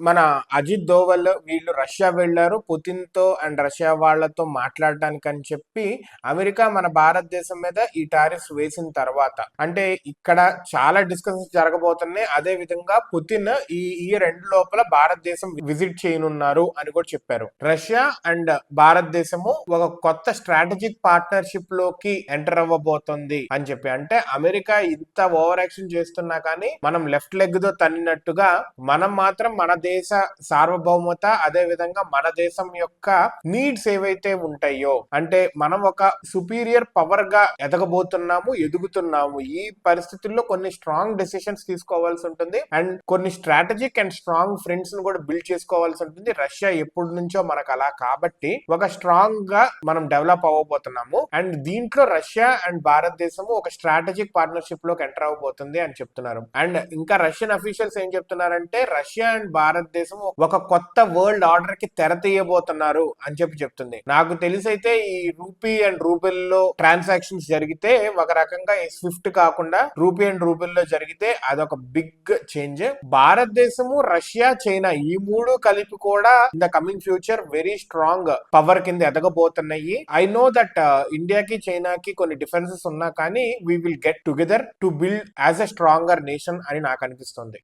మన అజిత్ దోవల్ వీళ్ళు రష్యా వెళ్లారు పుతిన్ తో అండ్ రష్యా వాళ్ళతో మాట్లాడడానికి అని చెప్పి అమెరికా మన భారతదేశం మీద ఈ టారిఫ్స్ వేసిన తర్వాత అంటే ఇక్కడ చాలా డిస్కషన్స్ జరగబోతున్నాయి. అదే విధంగా పుతిన్ ఈ ఇయర్ ఎండ్ లోపల భారతదేశం విజిట్ చేయనున్నారు అని కూడా చెప్పారు. రష్యా అండ్ భారతదేశము ఒక కొత్త స్ట్రాటజిక్ పార్ట్నర్షిప్ లోకి ఎంటర్ అవ్వబోతుంది అని చెప్పి, అంటే అమెరికా ఇంత ఓవర్ యాక్షన్ చేస్తున్నా కానీ మనం లెఫ్ట్ లెగ్ తో తన్నినట్టుగా మనం మాత్రం మన దేశ సార్వభౌమత అదే విధంగా మన దేశం యొక్క నీడ్స్ ఏవైతే ఉంటాయో, అంటే మనం ఒక సుపీరియర్ పవర్ గా ఎదుగుతున్నాము. ఈ పరిస్థితుల్లో కొన్ని స్ట్రాంగ్ డెసిషన్స్ తీసుకోవాల్సి ఉంటుంది అండ్ కొన్ని స్ట్రాటజిక్ అండ్ స్ట్రాంగ్ ఫ్రెండ్స్ ను కూడా బిల్డ్ చేసుకోవాల్సి ఉంటుంది. రష్యా ఎప్పటి నుంచో మనకు అలా, కాబట్టి ఒక స్ట్రాంగ్ గా మనం డెవలప్ అవ్వబోతున్నాము అండ్ దీంట్లో రష్యా అండ్ భారతదేశము ఒక స్ట్రాటజిక్ పార్ట్నర్షిప్ లోకి ఎంటర్ అవబోతుంది అని చెప్తున్నారు. అండ్ ఇంకా రష్యన్ అఫీషియల్స్ ఏం చెప్తున్నారంటే రష్యా అండ్ భారతదేశం ఒక కొత్త వరల్డ్ ఆర్డర్ కి తెర తీయబోతున్నారు అని చెప్తుంది. నాకు తెలిసైతే ఈ రూపీ అండ్ రూబెల్ లో ట్రాన్సాక్షన్స్ జరిగితే ఒక రకంగా ఈ స్విఫ్ట్ కాకుండా రూపీ అండ్ రూబెల్ లో జరిగితే అదొక బిగ్ చేంజ్. భారతదేశము రష్యా చైనా ఈ మూడు కలిపి కూడా in the coming future very strong power కింద ఎదగబోతున్నాయి. ఐ నో దట్ ఇండియాకి చైనాకి కొన్ని డిఫరెన్సెస్ ఉన్నా కానీ we will get together to build as a stronger nation అని నాకు అనిపిస్తుంది.